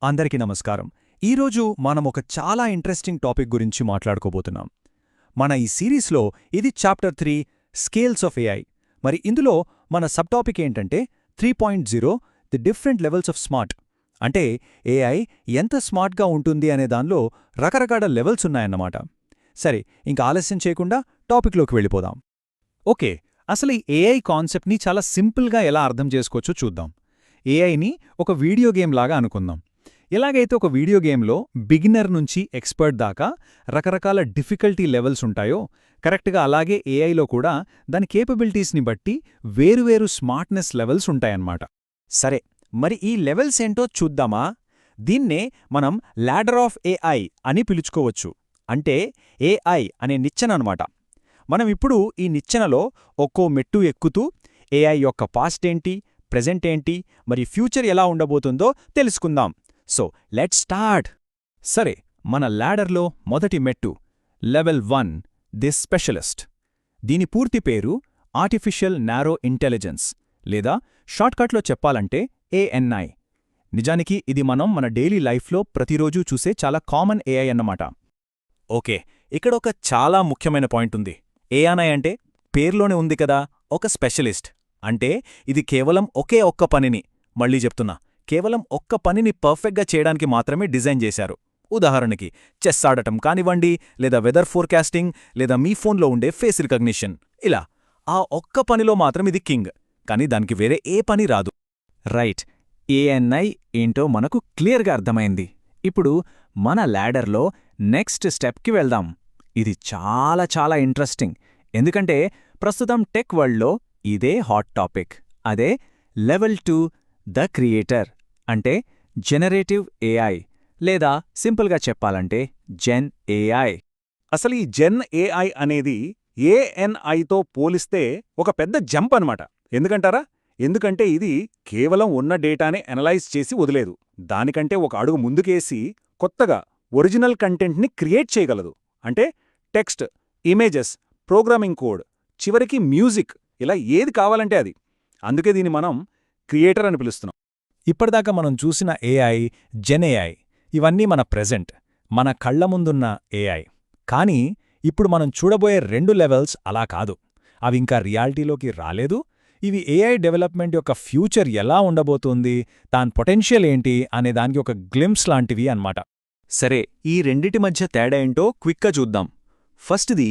అందరికీ నమస్కారం. ఈరోజు మనం ఒక చాలా ఇంట్రెస్టింగ్ టాపిక్ గురించి మాట్లాడుకోబోతున్నాం. మన ఈ సిరీస్లో ఇది చాప్టర్ 3 స్కేల్స్ ఆఫ్ ఏఐ. మరి ఇందులో మన సబ్ టాపిక్ ఏంటంటే 3.0 the different levels of smart. అంటే ఏఐ ఎంత స్మార్ట్గా ఉంటుంది అనే దానిలో రకరకాల లెవెల్స్ ఉన్నాయన్నమాట. సరే, ఇంకా ఆలస్యం చేయకుండా టాపిక్లోకి వెళ్ళిపోదాం. ఓకే, అసలు ఈ ఏఐ కాన్సెప్ట్ని చాలా సింపుల్గా ఎలా అర్థం చేసుకోవచ్చో చూద్దాం. ఏఐని ఒక వీడియో గేమ్ లాగా అనుకుందాం. ఎలాగైతే ఒక వీడియో గేమ్లో బిగినర్ నుంచి ఎక్స్పర్ట్ దాకా రకరకాల డిఫికల్టీ లెవెల్స్ ఉంటాయో, కరెక్ట్గా అలాగే ఏఐలో కూడా దాని కేపబిలిటీస్ని బట్టి వేరువేరు స్మార్ట్నెస్ లెవెల్స్ ఉంటాయన్నమాట. సరే, మరి ఈ లెవెల్స్ ఏంటో చూద్దామా? దీన్నే మనం ల్యాడర్ ఆఫ్ ఏఐ అని పిలుచుకోవచ్చు. అంటే ఏఐ అనే నిచ్చెననమాట. మనం ఇప్పుడు ఈ నిచ్చెనలో ఒక్కో మెట్టు ఎక్కుతూ ఏఐ యొక్క పాస్ట్ ఏంటి, ప్రెజెంట్ ఏంటి, మరి ఫ్యూచర్ ఎలా ఉండబోతుందో తెలుసుకుందాం. So let's start. సరే, మన ల్యాడర్లో మొదటి మెట్టు లెవెల్ 1, ది స్పెషలిస్ట్. దీని పూర్తి పేరు ఆర్టిఫిషియల్ నారో ఇంటెలిజెన్స్, లేదా షార్ట్కట్లో చెప్పాలంటే ఏఎన్ఐ. నిజానికి ఇది మన డైలీ లైఫ్లో ప్రతిరోజూ చూసే చాలా కామన్ ఏఐ అన్నమాట. ఓకే, ఇక్కడ ఒక చాలా ముఖ్యమైన పాయింట్ ఉంది. ఏఎన్ఐ అంటే పేర్లోనే ఉంది కదా, ఒక స్పెషలిస్ట్. అంటే ఇది కేవలం ఒకే ఒక్క పనిని, మళ్ళీ చెప్తున్నా, కేవలం ఒక్క పనిని పర్ఫెక్ట్గా చేయడానికి మాత్రమే డిజైన్ చేశారు. ఉదాహరణకి చెస్ ఆడటం కానివ్వండి, లేదా వెదర్ ఫోర్కాస్టింగ్, లేదా మీ ఫోన్లో ఉండే ఫేస్ రికగ్నిషన్. ఇలా ఆ ఒక్క పనిలో మాత్రం ఇది కింగ్, కానీ దానికి వేరే ఏ పని రాదు. రైట్, ఏఎన్ఐ ఏంటో మనకు క్లియర్గా అర్థమైంది. ఇప్పుడు మన ల్యాడర్లో నెక్స్ట్ స్టెప్కి వెళ్దాం. ఇది చాలా చాలా ఇంట్రెస్టింగ్, ఎందుకంటే ప్రస్తుతం టెక్ వరల్డ్లో ఇదే హాట్ టాపిక్. అదే లెవెల్ 2, ద క్రియేటర్, అంటే జెనరేటివ్ ఏఐ, లేదా సింపుల్గా చెప్పాలంటే జెన్ ఏఐ. అసలు ఈ జెన్ ఏఐ అనేది ఏఎన్ఐతో పోలిస్తే ఒక పెద్ద జంప్ అనమాట. ఎందుకంటారా? ఎందుకంటే ఇది కేవలం ఉన్న డేటానే అనలైజ్ చేసి వదిలేదు. దానికంటే ఒక అడుగు ముందుకేసి కొత్తగా ఒరిజినల్ కంటెంట్ని క్రియేట్ చేయగలదు. అంటే టెక్స్ట్, ఇమేజెస్, ప్రోగ్రామింగ్ కోడ్, చివరికి మ్యూజిక్, ఇలా ఏది కావాలంటే అది. అందుకే దీన్ని మనం క్రియేటర్ అని పిలుస్తున్నాం. ఇప్పటిదాకా మనం చూసిన ఏఐ, జెన్ ఏఐ, ఇవన్నీ మన ప్రెజెంట్, మన కళ్ల ముందున్న ఏఐ. కానీ ఇప్పుడు మనం చూడబోయే 2 లెవెల్స్ అలా కాదు. అవి ఇంకా రియాలిటీలోకి రాలేదు. ఇవి ఏఐ డెవలప్మెంట్ యొక్క ఫ్యూచర్ ఎలా ఉండబోతోంది, దాని పొటెన్షియల్ ఏంటి అనే దానికి ఒక గ్లింప్స్ లాంటివి అన్నమాట. సరే, ఈ రెండిటి మధ్య తేడా ఏంటో క్విక్గా చూద్దాం. ఫస్ట్ది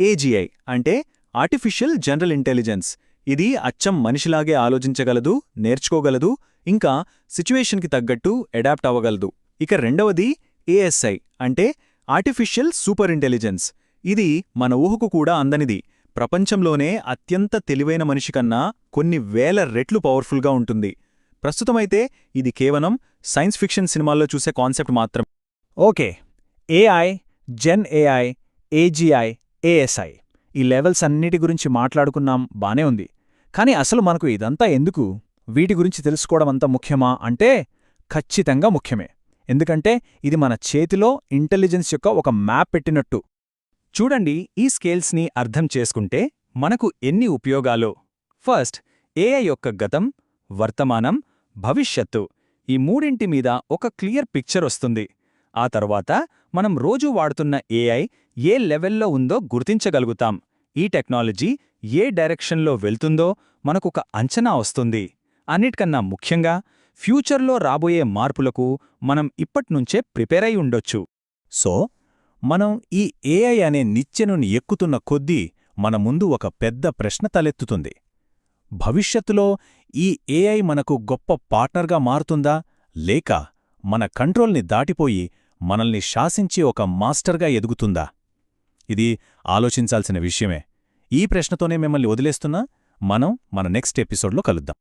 ఏజీఐ, అంటే ఆర్టిఫిషియల్ జనరల్ ఇంటెలిజెన్స్. ఇది అచ్చం మనిషిలాగే ఆలోచించగలదు, నేర్చుకోగలదు, ఇంకా సిచ్యువేషన్కి తగ్గట్టు అడాప్ట్ అవ్వగలదు. ఇక రెండవది ఏఎస్ఐ, అంటే ఆర్టిఫిషియల్ సూపర్ ఇంటెలిజెన్స్. ఇది మన ఊహకు కూడా అందనిది. ప్రపంచంలోనే అత్యంత తెలివైన మనిషికన్నా కొన్ని వేల రెట్లు పవర్ఫుల్గా ఉంటుంది. ప్రస్తుతమైతే ఇది కేవలం సైన్స్ ఫిక్షన్ సినిమాల్లో చూసే కాన్సెప్ట్ మాత్రం. Okay, AI, gen AI, AGI, ASI, ఈ లెవెల్స్ అన్నిటి గురించి మాట్లాడుకున్నాం, బానే ఉంది. కానీ అసలు మనకు ఇదంతా ఎందుకు? వీటి గురించి తెలుసుకోవడం అంత ముఖ్యమా అంటే ఖచ్చితంగా ముఖ్యమే. ఎందుకంటే ఇది మన చేతిలో ఇంటెలిజెన్స్ యొక్క ఒక మ్యాప్ పెట్టినట్టు. చూడండి, ఈ స్కేల్స్ని అర్థం చేసుకుంటే మనకు ఎన్ని ఉపయోగాలో. ఫస్ట్, ఏఐ యొక్క గతం, వర్తమానం, భవిష్యత్తు, ఈ మూడింటి మీద ఒక క్లియర్ పిక్చర్ వస్తుంది. ఆ తర్వాత మనం రోజూ వాడుతున్న ఏఐ ఏ లెవెల్లో ఉందో గుర్తించగలుగుతాం. ఈ టెక్నాలజీ ఏ డైరెక్షన్లో వెళ్తుందో మనకొక అంచనా వస్తుంది. అన్నిటికన్నా ముఖ్యంగా ఫ్యూచర్లో రాబోయే మార్పులకు మనం ఇప్పట్నుంచే ప్రిపేర్ అయి ఉండొచ్చు. సో మనం ఈ ఏఐ అనే నిచ్చెనుని ఎక్కుతున్న కొద్దీ మన ముందు ఒక పెద్ద ప్రశ్న తలెత్తుతుంది. భవిష్యత్తులో ఈ ఏఐ మనకు గొప్ప పార్ట్నర్గా మారుతుందా, లేక మన కంట్రోల్ని దాటిపోయి మనల్ని శాసించే ఒక మాస్టర్గా ఎదుగుతుందా? ఇది ఆలోచించాల్సిన విషయమే. ఈ ప్రశ్నతోనే మిమ్మల్ని వదిలేస్తున్నా. మనం మన నెక్స్ట్ ఎపిసోడ్లో కలుద్దాం.